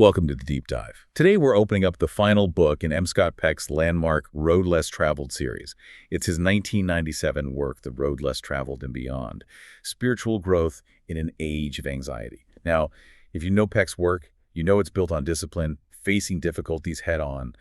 Welcome to the Deep Dive. Today we're opening up the final book in M. Scott Peck's landmark Road Less Traveled series. It's his 1997 work, The Road Less Traveled and Beyond, Spiritual Growth in an Age of Anxiety. Now, if you know Peck's work, you know it's built on discipline, facing difficulties head-on,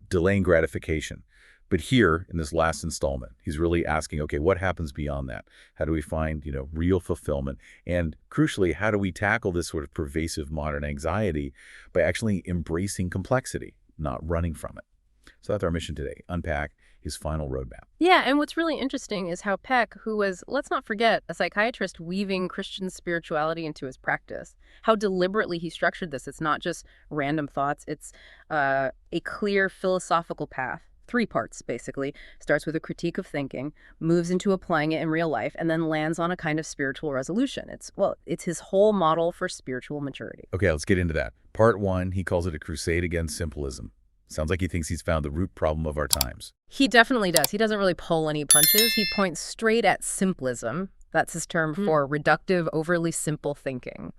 delaying gratification. But here, in this last installment, he's really asking, okay, what happens beyond that? How do we find, real fulfillment? And crucially, how do we tackle this sort of pervasive modern anxiety by actually embracing complexity, not running from it? So that's our mission today, unpack his final roadmap. Yeah, and what's really interesting is how Peck, who was, let's not forget, a psychiatrist weaving Christian spirituality into his practice, how deliberately he structured this. It's not just random thoughts. It's a clear philosophical path. 3 parts, basically. Starts with a critique of thinking, moves into applying it in real life, and then lands on a kind of spiritual resolution. It's his whole model for spiritual maturity. Okay, let's get into that. Part 1, he calls it a crusade against simplism. Sounds like he thinks he's found the root problem of our times. He definitely does. He doesn't really pull any punches. He points straight at simplism. That's his term for reductive, overly simple thinking.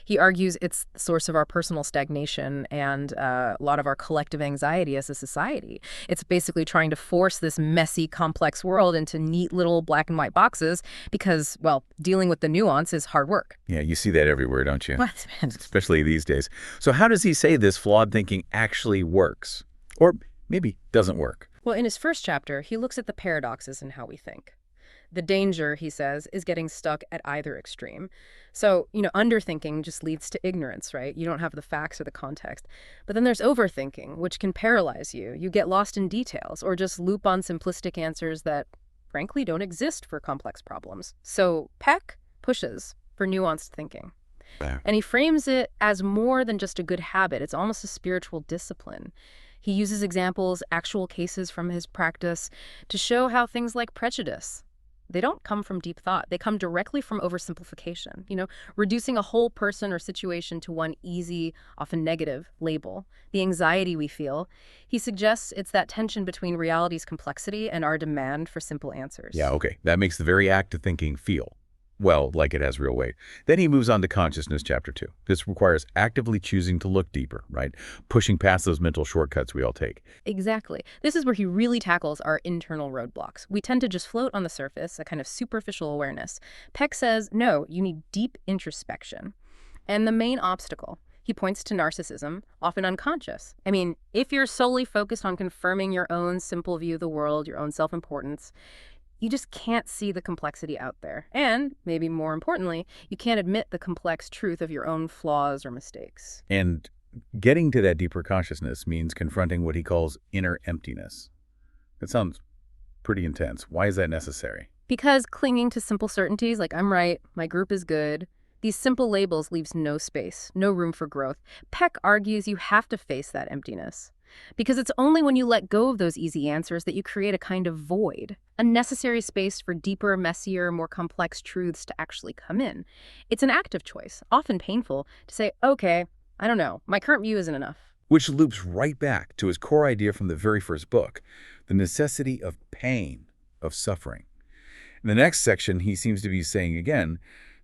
He argues it's the source of our personal stagnation and a lot of our collective anxiety as a society. It's basically trying to force this messy, complex world into neat little black and white boxes because, well, dealing with the nuance is hard work. Yeah, you see that everywhere, don't you? What? Especially these days. So how does he say this flawed thinking actually works? Or maybe doesn't work? Well, in his first chapter, he looks at the paradoxes in how we think. The danger, he says, is getting stuck at either extreme. So, underthinking just leads to ignorance, right? You don't have the facts or the context. But then there's overthinking, which can paralyze you. You get lost in details or just loop on simplistic answers that, frankly, don't exist for complex problems. So Peck pushes for nuanced thinking. And he frames it as more than just a good habit. It's almost a spiritual discipline. He uses examples, actual cases from his practice to show how things like prejudice, they don't come from deep thought. They come directly from oversimplification, reducing a whole person or situation to one easy, often negative label. The anxiety we feel, he suggests it's that tension between reality's complexity and our demand for simple answers. Yeah, okay. That makes the very act of thinking feel, well, like it has real weight. Then he moves on to consciousness, chapter 2. This requires actively choosing to look deeper, right? Pushing past those mental shortcuts we all take. Exactly. This is where he really tackles our internal roadblocks. We tend to just float on the surface, a kind of superficial awareness. Peck says, no, you need deep introspection. And the main obstacle, he points to narcissism, often unconscious. I mean, if you're solely focused on confirming your own simple view of the world, your own self-importance, you just can't see the complexity out there. And, maybe more importantly, you can't admit the complex truth of your own flaws or mistakes. And getting to that deeper consciousness means confronting what he calls inner emptiness. That sounds pretty intense. Why is that necessary? Because clinging to simple certainties like I'm right, my group is good, these simple labels leaves no space, no room for growth. Peck argues you have to face that emptiness. Because it's only when you let go of those easy answers that you create a kind of void, a necessary space for deeper, messier, more complex truths to actually come in. It's an active choice, often painful, to say, okay, I don't know, my current view isn't enough. Which loops right back to his core idea from the very first book, the necessity of pain, of suffering. In the next section, he seems to be saying again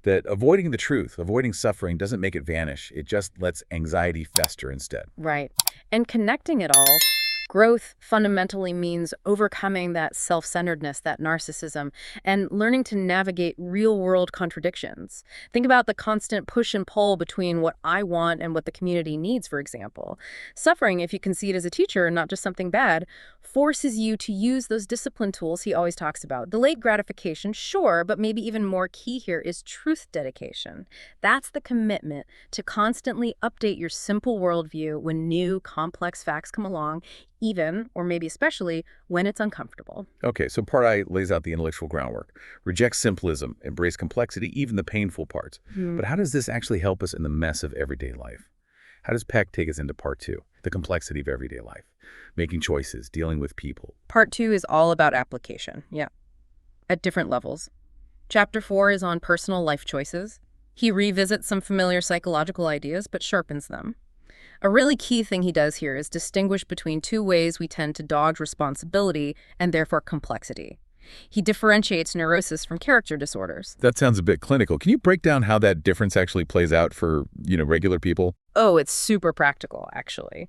that avoiding the truth, avoiding suffering doesn't make it vanish. It just lets anxiety fester instead. Right. And connecting it all, growth fundamentally means overcoming that self-centeredness, that narcissism, and learning to navigate real-world contradictions. Think about the constant push and pull between what I want and what the community needs, for example. Suffering, if you can see it as a teacher and not just something bad, forces you to use those discipline tools he always talks about. Delayed gratification, sure, but maybe even more key here is truth dedication. That's the commitment to constantly update your simple worldview when new, complex facts come along, even, or maybe especially, when it's uncomfortable. Okay, so part I lays out the intellectual groundwork. Reject simplism, embrace complexity, even the painful parts. But how does this actually help us in the mess of everyday life? How does Peck take us into part 2, the complexity of everyday life? Making choices, dealing with people. Part 2 is all about application, at different levels. Chapter 4 is on personal life choices. He revisits some familiar psychological ideas, but sharpens them. A really key thing he does here is distinguish between 2 ways we tend to dodge responsibility and therefore complexity. He differentiates neurosis from character disorders. That sounds a bit clinical. Can you break down how that difference actually plays out for, regular people? Oh, it's super practical, actually.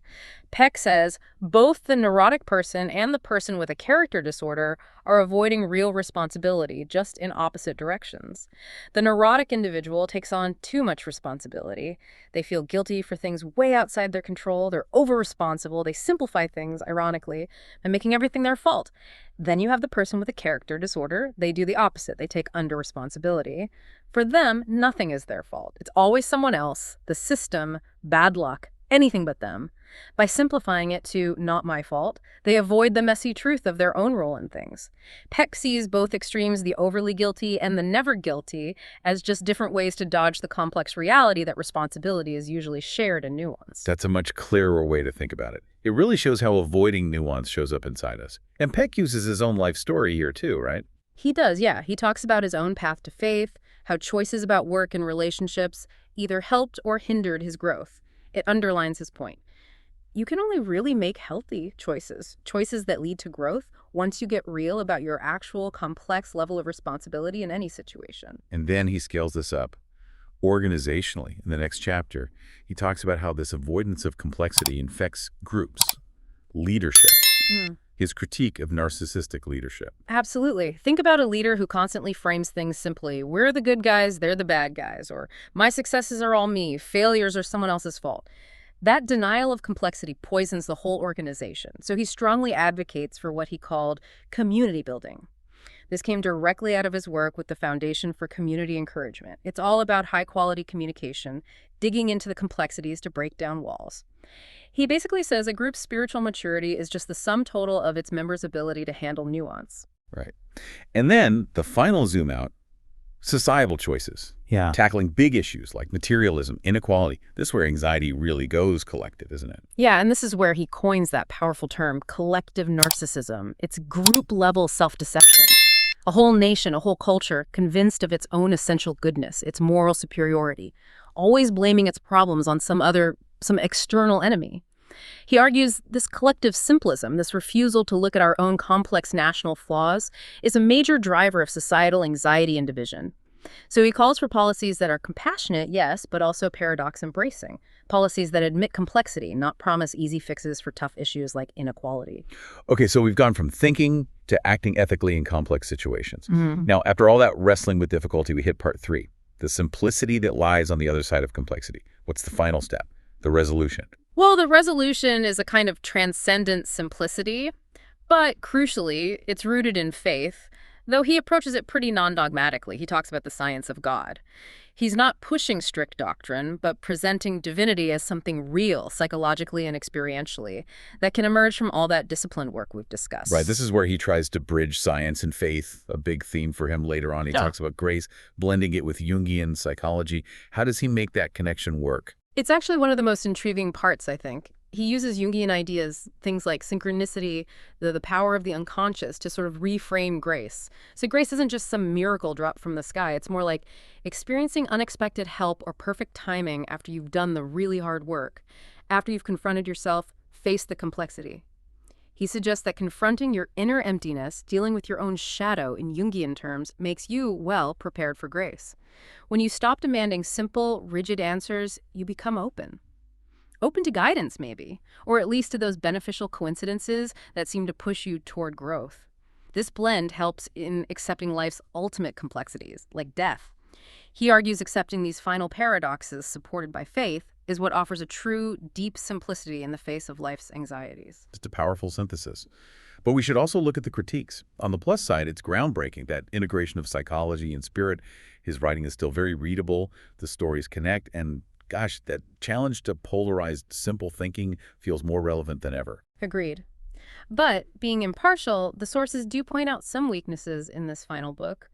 Peck says both the neurotic person and the person with a character disorder are avoiding real responsibility, just in opposite directions. The neurotic individual takes on too much responsibility. They feel guilty for things way outside their control. They're over-responsible. They simplify things, ironically, by making everything their fault. Then you have the person with a character disorder. They do the opposite. They take under responsibility. For them, nothing is their fault. It's always someone else, the system, bad luck, anything but them. By simplifying it to not my fault, they avoid the messy truth of their own role in things. Peck sees both extremes, the overly guilty and the never guilty, as just different ways to dodge the complex reality that responsibility is usually shared and nuanced. That's a much clearer way to think about it. It really shows how avoiding nuance shows up inside us. And Peck uses his own life story here too, right? He does, yeah. He talks about his own path to faith, how choices about work and relationships either helped or hindered his growth. It underlines his point. You can only really make healthy choices, choices that lead to growth, once you get real about your actual complex level of responsibility in any situation. And then he scales this up. Organizationally, in the next chapter, he talks about how this avoidance of complexity infects groups, leadership, his critique of narcissistic leadership. Absolutely. Think about a leader who constantly frames things simply. We're the good guys, they're the bad guys, or my successes are all me, failures are someone else's fault. That denial of complexity poisons the whole organization. So he strongly advocates for what he called community building. This came directly out of his work with the Foundation for Community Encouragement. It's all about high-quality communication, digging into the complexities to break down walls. He basically says a group's spiritual maturity is just the sum total of its members' ability to handle nuance. Right. And then the final zoom out, societal choices. Yeah. Tackling big issues like materialism, inequality. This is where anxiety really goes collective, isn't it? Yeah, and this is where he coins that powerful term, collective narcissism. It's group-level self-deception. A whole nation, a whole culture, convinced of its own essential goodness, its moral superiority, always blaming its problems on some external enemy. He argues this collective simplism, this refusal to look at our own complex national flaws, is a major driver of societal anxiety and division. So he calls for policies that are compassionate, yes, but also paradox-embracing. Policies that admit complexity, not promise easy fixes for tough issues like inequality. Okay, so we've gone from thinking to acting ethically in complex situations. Mm-hmm. Now, after all that wrestling with difficulty, we hit part 3, the simplicity that lies on the other side of complexity. What's the final step? The resolution. Well, the resolution is a kind of transcendent simplicity, but crucially, it's rooted in faith, though he approaches it pretty non-dogmatically. He talks about the science of God. He's not pushing strict doctrine, but presenting divinity as something real, psychologically and experientially, that can emerge from all that discipline work we've discussed. Right, this is where he tries to bridge science and faith, a big theme for him later on. He talks about grace, blending it with Jungian psychology. How does he make that connection work? It's actually one of the most intriguing parts, I think. He uses Jungian ideas, things like synchronicity, the power of the unconscious, to sort of reframe grace. So grace isn't just some miracle drop from the sky. It's more like experiencing unexpected help or perfect timing after you've done the really hard work, after you've confronted yourself, faced the complexity. He suggests that confronting your inner emptiness, dealing with your own shadow in Jungian terms, makes you, well, prepared for grace. When you stop demanding simple, rigid answers, you become open. Open to guidance, maybe, or at least to those beneficial coincidences that seem to push you toward growth. This blend helps in accepting life's ultimate complexities, like death. He argues accepting these final paradoxes supported by faith is what offers a true, deep simplicity in the face of life's anxieties. Just a powerful synthesis. But we should also look at the critiques. On the plus side, it's groundbreaking, that integration of psychology and spirit. His writing is still very readable. The stories connect, and gosh, that challenge to polarized, simple thinking feels more relevant than ever. Agreed. But, being impartial, the sources do point out some weaknesses in this final book.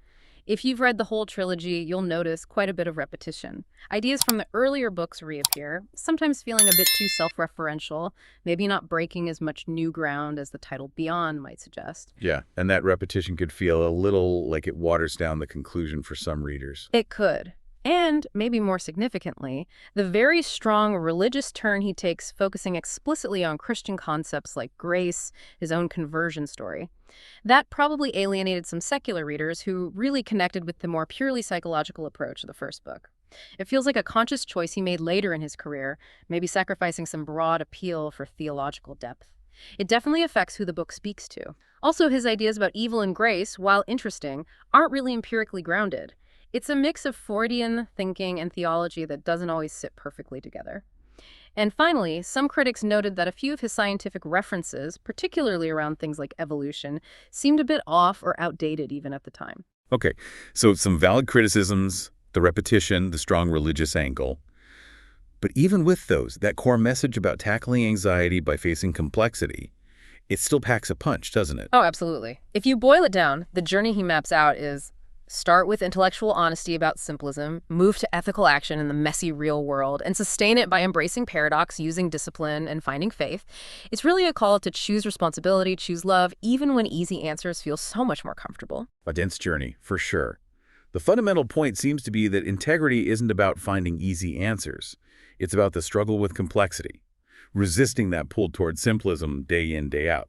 If you've read the whole trilogy, you'll notice quite a bit of repetition. Ideas from the earlier books reappear, sometimes feeling a bit too self-referential, maybe not breaking as much new ground as the title Beyond might suggest. Yeah, and that repetition could feel a little like it waters down the conclusion for some readers. It could. And, maybe more significantly, the very strong religious turn he takes focusing explicitly on Christian concepts like grace, his own conversion story. That probably alienated some secular readers who really connected with the more purely psychological approach of the first book. It feels like a conscious choice he made later in his career, maybe sacrificing some broad appeal for theological depth. It definitely affects who the book speaks to. Also, his ideas about evil and grace, while interesting, aren't really empirically grounded. It's a mix of Freudian thinking and theology that doesn't always sit perfectly together. And finally, some critics noted that a few of his scientific references, particularly around things like evolution, seemed a bit off or outdated even at the time. Okay, so some valid criticisms, the repetition, the strong religious angle. But even with those, that core message about tackling anxiety by facing complexity, it still packs a punch, doesn't it? Oh, absolutely. If you boil it down, the journey he maps out is start with intellectual honesty about simplism, move to ethical action in the messy real world, and sustain it by embracing paradox, using discipline, and finding faith. It's really a call to choose responsibility, choose love, even when easy answers feel so much more comfortable. A dense journey, for sure. The fundamental point seems to be that integrity isn't about finding easy answers. It's about the struggle with complexity, resisting that pull toward simplism day in, day out.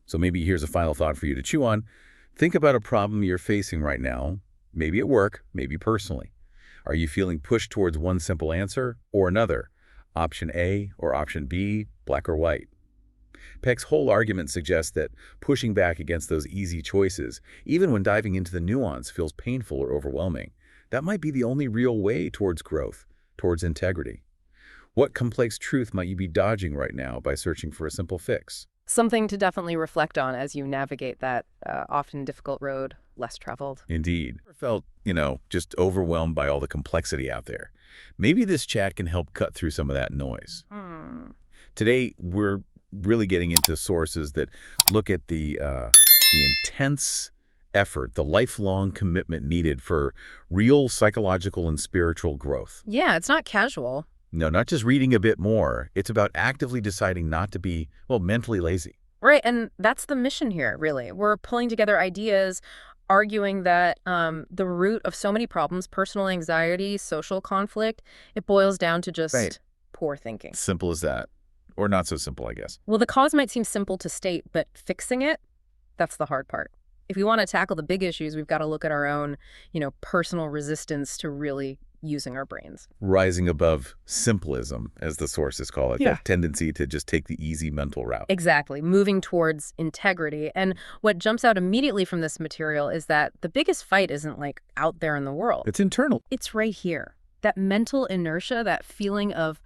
So maybe here's a final thought for you to chew on. Think about a problem you're facing right now, maybe at work, maybe personally. Are you feeling pushed towards one simple answer or another? Option A or option B, black or white? Peck's whole argument suggests that pushing back against those easy choices, even when diving into the nuance feels painful or overwhelming, that might be the only real way towards growth, towards integrity. What complex truth might you be dodging right now by searching for a simple fix? Something to definitely reflect on as you navigate that often difficult road, less traveled. Indeed. I felt, just overwhelmed by all the complexity out there. Maybe this chat can help cut through some of that noise. Today, we're really getting into sources that look at the intense effort, the lifelong commitment needed for real psychological and spiritual growth. Yeah, it's not casual. No, not just reading a bit more. It's about actively deciding not to be, mentally lazy. Right, and that's the mission here, really. We're pulling together ideas, arguing that the root of so many problems, personal anxiety, social conflict, it boils down to just Right. poor thinking. Simple as that. Or not so simple, I guess. Well, the cause might seem simple to state, but fixing it, that's the hard part. If we want to tackle the big issues, we've got to look at our own, personal resistance to really using our brains. Rising above simplism, as the sources call it, Yeah. that tendency to just take the easy mental route. Exactly, moving towards integrity. And what jumps out immediately from this material is that the biggest fight isn't like out there in the world. It's internal. It's right here. That mental inertia, that feeling of,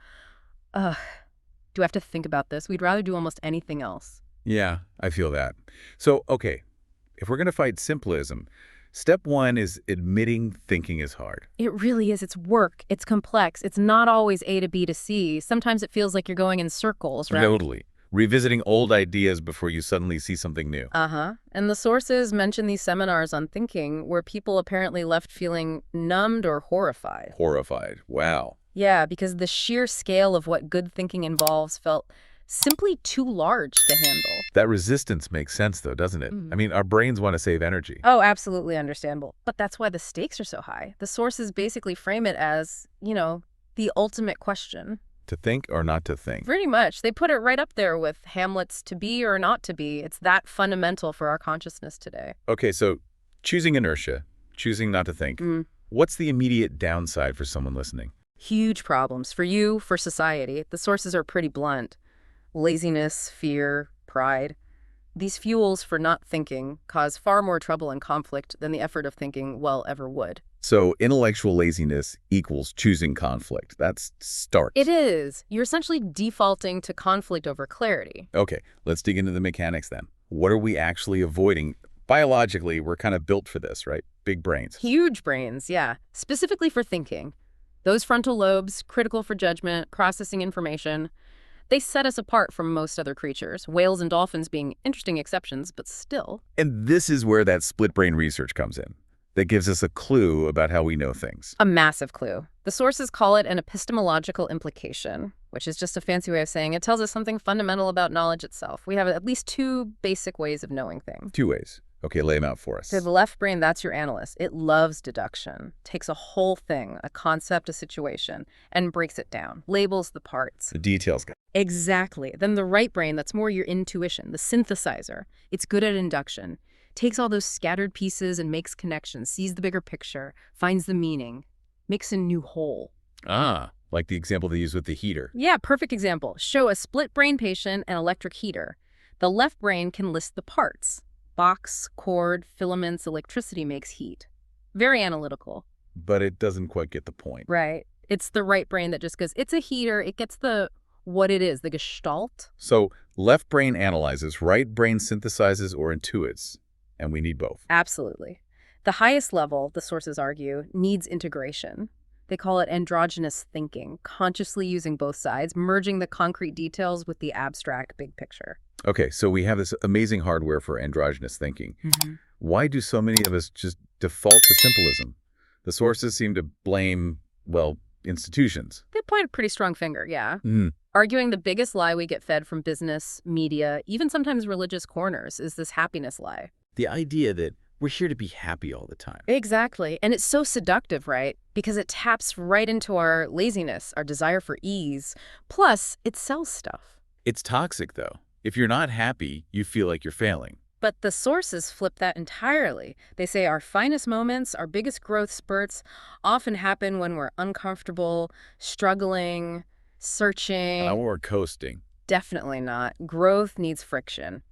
do I have to think about this? We'd rather do almost anything else. Yeah, I feel that. So, okay, if we're going to fight simplism, step one is admitting thinking is hard. It really is. It's work. It's complex. It's not always A to B to C. Sometimes it feels like you're going in circles, right? Totally. Revisiting old ideas before you suddenly see something new. And the sources mention these seminars on thinking where people apparently left feeling numbed or horrified. Horrified. Wow. Yeah, because the sheer scale of what good thinking involves felt simply too large to handle. That resistance makes sense, though, doesn't it? I mean, our brains want to save energy. Oh, absolutely understandable. But that's why the stakes are so high. The sources basically frame it as, the ultimate question. To think or not to think. Pretty much. They put it right up there with Hamlet's to be or not to be. It's that fundamental for our consciousness today. Okay, so choosing inertia, choosing not to think. What's the immediate downside for someone listening? Huge problems for you, for society. The sources are pretty blunt. Laziness, fear, pride. These fuels for not thinking cause far more trouble and conflict than the effort of thinking well ever would. So intellectual laziness equals choosing conflict. That's stark. It is. You're essentially defaulting to conflict over clarity. Okay, let's dig into the mechanics then. What are we actually avoiding? Biologically, we're kind of built for this, right? Big brains. Huge brains, yeah. Specifically for thinking. Those frontal lobes, critical for judgment, processing information, they set us apart from most other creatures, whales and dolphins being interesting exceptions, but still. And this is where that split brain research comes in. That gives us a clue about how we know things. A massive clue. The sources call it an epistemological implication, which is just a fancy way of saying it tells us something fundamental about knowledge itself. We have at least two basic ways of knowing things. Two ways. Okay, lay them out for us. So the left brain, that's your analyst. It loves deduction, takes a whole thing, a concept, a situation, and breaks it down, labels the parts. The details guy. Exactly. Then the right brain, that's more your intuition, the synthesizer. It's good at induction. Takes all those scattered pieces and makes connections, sees the bigger picture, finds the meaning. makes a new whole. Ah, like the example they use with the heater. Yeah, perfect example. Show a split brain patient an electric heater. The left brain can list the parts. Box, cord, filaments, electricity makes heat. Very analytical. But it doesn't quite get the point. Right. It's the right brain that just goes, it's a heater. It gets the what it is, the gestalt. So left brain analyzes, right brain synthesizes or intuits, and we need both. Absolutely. The highest level, the sources argue, needs integration. They call it androgynous thinking, consciously using both sides, merging the concrete details with the abstract big picture. Okay, so we have this amazing hardware for androgynous thinking. Why do so many of us just default to simplism? The sources seem to blame, well, institutions. They point a pretty strong finger, yeah. Mm. Arguing the biggest lie we get fed from business, media, even sometimes religious corners is this happiness lie. The idea that we're here to be happy all the time. Exactly. And it's so seductive, right? Because it taps right into our laziness, our desire for ease. Plus, it sells stuff. It's toxic, though. If you're not happy, you feel like you're failing. But the sources flip that entirely. They say our finest moments, our biggest growth spurts often happen when we're uncomfortable, struggling, searching. Or coasting. Definitely not. Growth needs friction.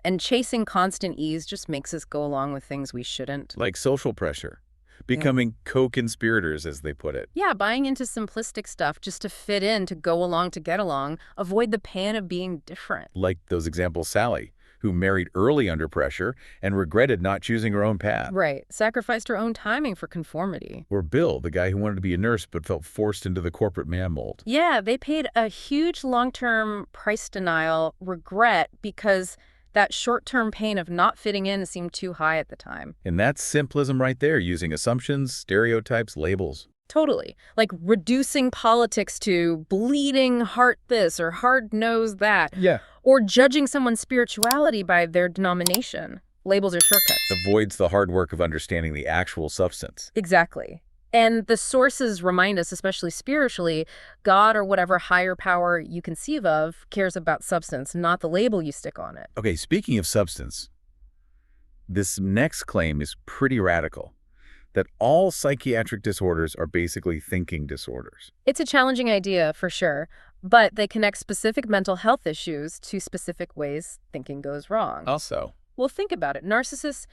And chasing constant ease just makes us go along with things we shouldn't. Like social pressure. Becoming co-conspirators, as they put it. Yeah, buying into simplistic stuff just to fit in, to go along, to get along. Avoid the pain of being different. Like those examples, Sally, who married early under pressure and regretted not choosing her own path. Right. Sacrificed her own timing for conformity. Or Bill, the guy who wanted to be a nurse but felt forced into the corporate man mold. Yeah, they paid a huge long-term price denial, regret, because that short-term pain of not fitting in seemed too high at the time. And that's simplism right there, using assumptions, stereotypes, labels. Totally. Like reducing politics to bleeding heart this or hard nose that. Yeah. Or judging someone's spirituality by their denomination. Labels are shortcuts. Avoids the hard work of understanding the actual substance. Exactly. And the sources remind us, especially spiritually, God or whatever higher power you conceive of cares about substance, not the label you stick on it. Okay, speaking of substance, this next claim is pretty radical. That all psychiatric disorders are basically thinking disorders. It's a challenging idea, for sure, but they connect specific mental health issues to specific ways thinking goes wrong. Also, Well, think about it. Narcissists,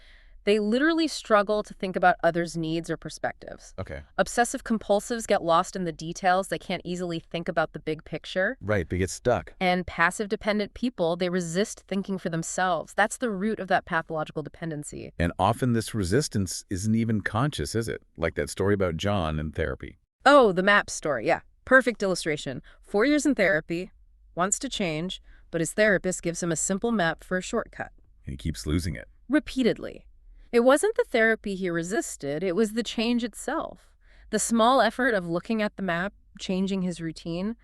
they literally struggle to think about others' needs or perspectives. okay. Obsessive compulsives get lost in the details. They can't easily think about the big picture. Right, but get stuck. And passive dependent people, they resist thinking for themselves. That's the root of that pathological dependency. And often this resistance isn't even conscious, is it? Like that story about John in therapy. Oh, the map story. Yeah, perfect illustration. 4 years in therapy, wants to change, but his therapist gives him a simple map for a shortcut. And he keeps losing it. Repeatedly. It wasn't the therapy he resisted, it was the change itself. The small effort of looking at the map, changing his routine.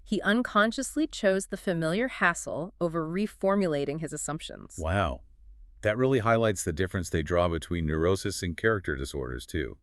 He unconsciously chose the familiar hassle over reformulating his assumptions. Wow. That really highlights the difference they draw between neurosis and character disorders, too.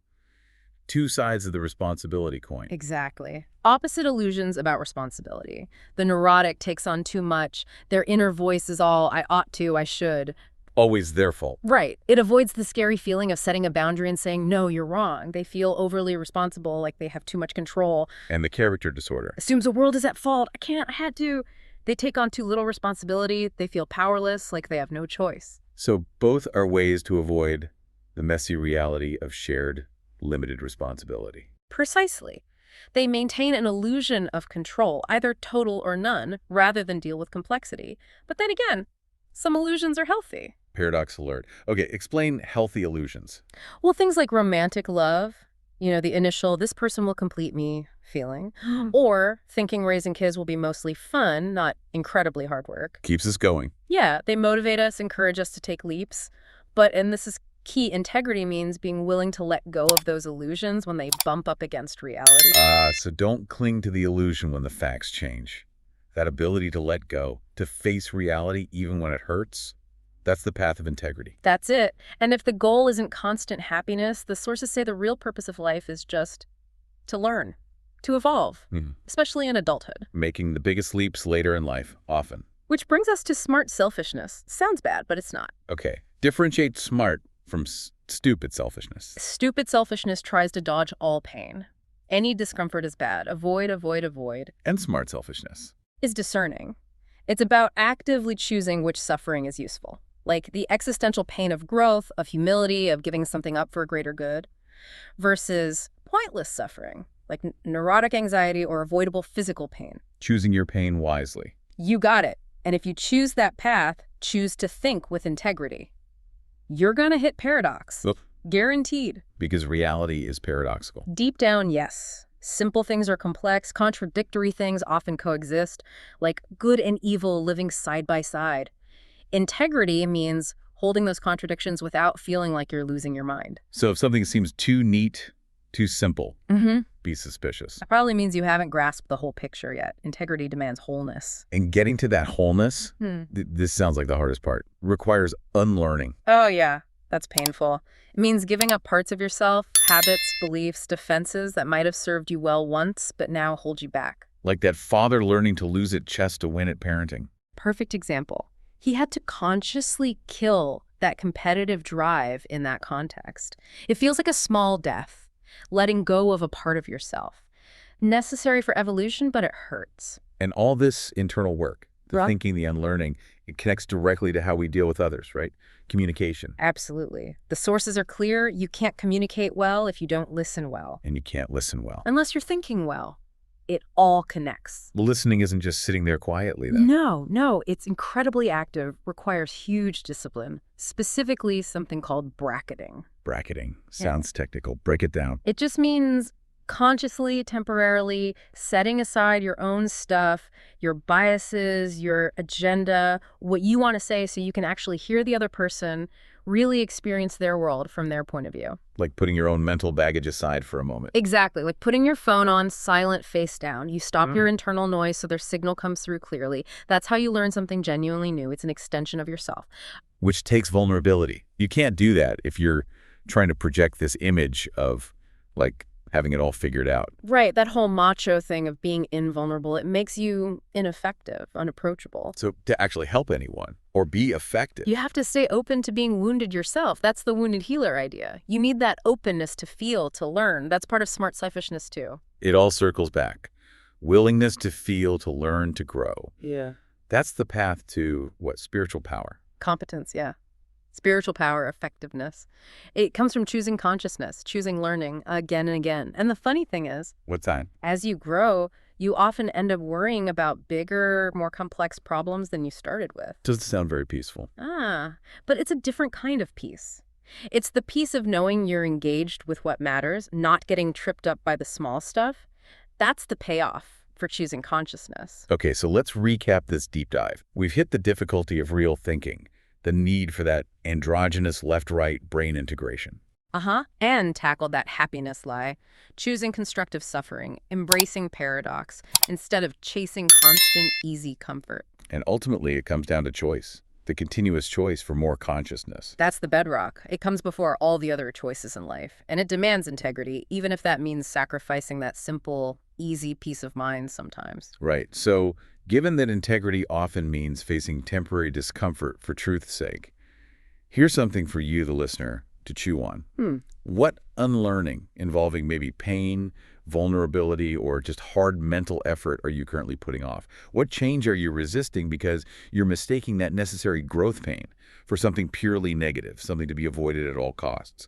Two sides of the responsibility coin. Exactly. Opposite illusions about responsibility. The neurotic takes on too much. Their inner voice is all, I ought to, I should. Always their fault. Right. It avoids the scary feeling of setting a boundary and saying, no, you're wrong. They feel overly responsible, like they have too much control. And the character disorder. Assumes the world is at fault. I can't, I had to. They take on too little responsibility. They feel powerless, like they have no choice. So both are ways to avoid the messy reality of shared, limited responsibility. Precisely. They maintain an illusion of control, either total or none, rather than deal with complexity. But then again, some illusions are healthy. Paradox alert. Okay, explain healthy illusions. Well, things like romantic love, the initial, this person will complete me feeling, or thinking raising kids will be mostly fun, not incredibly hard work. Keeps us going. Yeah, they motivate us, encourage us to take leaps. But, and this is key, integrity means being willing to let go of those illusions when they bump up against reality. So don't cling to the illusion when the facts change. That ability to let go, to face reality even when it hurts, that's the path of integrity. That's it. And if the goal isn't constant happiness, the sources say the real purpose of life is just to learn, to evolve, especially in adulthood. Making the biggest leaps later in life, often. Which brings us to smart selfishness. Sounds bad, but it's not. Okay, differentiate smart from stupid selfishness. Stupid selfishness tries to dodge all pain. Any discomfort is bad. Avoid, avoid, avoid. And smart selfishness. Is discerning. It's about actively choosing which suffering is useful, like the existential pain of growth, of humility, of giving something up for a greater good, versus pointless suffering, like neurotic anxiety or avoidable physical pain. Choosing your pain wisely. You got it. And if you choose that path, choose to think with integrity. You're going to hit paradox. Well, guaranteed. because reality is paradoxical. Deep down, yes. Simple things are complex. Contradictory things often coexist, like good and evil living side by side. Integrity means holding those contradictions without feeling like you're losing your mind. So if something seems too neat, too simple, be suspicious. That probably means you haven't grasped the whole picture yet. Integrity demands wholeness. And getting to that wholeness, this sounds like the hardest part, requires unlearning. Oh, yeah. That's painful. It means giving up parts of yourself, habits, beliefs, defenses that might have served you well once, but now hold you back. Like that father learning to lose at chess to win at parenting. Perfect example. He had to consciously kill that competitive drive in that context. It feels like a small death, letting go of a part of yourself. Necessary for evolution, but it hurts. And all this internal work, the Right. thinking, the unlearning, it connects directly to how we deal with others, right? Communication. Absolutely. The sources are clear. You can't communicate well if you don't listen well. And you can't listen well. Unless you're thinking well. It all connects. Listening isn't just sitting there quietly, then. No, it's incredibly active, requires huge discipline, specifically something called bracketing. Bracketing. Sounds technical. Break it down. It just means consciously, temporarily setting aside your own stuff, your biases, your agenda, what you want to say so you can actually hear the other person, really experience their world from their point of view. Like putting your own mental baggage aside for a moment. Exactly, like putting your phone on silent face down. You stop your internal noise so their signal comes through clearly. That's how you learn something genuinely new. It's an extension of yourself. Which takes vulnerability. You can't do that if you're trying to project this image of, like, having it all figured out. Right, that whole macho thing of being invulnerable, it makes you ineffective, unapproachable. So to actually help anyone or be effective, You have to stay open to being wounded yourself. That's the wounded healer idea. You need that openness to feel, to learn. That's part of smart selfishness too. it all circles back. Willingness to feel, to learn, to grow. Yeah. That's the path to, what, spiritual power. Competence, yeah. Spiritual power, effectiveness. It comes from choosing consciousness, choosing learning again and again. And the funny thing is, What's that? as you grow, you often end up worrying about bigger, more complex problems than you started with. Doesn't sound very peaceful. But it's a different kind of peace. It's the peace of knowing you're engaged with what matters, not getting tripped up by the small stuff. That's the payoff for choosing consciousness. Okay, so let's recap this deep dive. We've hit the difficulty of real thinking, the need for that androgynous left-right brain integration. And tackled that happiness lie, choosing constructive suffering, embracing paradox, instead of chasing constant, easy comfort. And ultimately, it comes down to choice, the continuous choice for more consciousness. That's the bedrock. It comes before all the other choices in life, and it demands integrity, even if that means sacrificing that simple, easy peace of mind sometimes. Right. So, given that integrity often means facing temporary discomfort for truth's sake, here's something for you, the listener, to chew on. What unlearning involving maybe pain, vulnerability, or just hard mental effort are you currently putting off? What change are you resisting because you're mistaking that necessary growth pain for something purely negative, something to be avoided at all costs?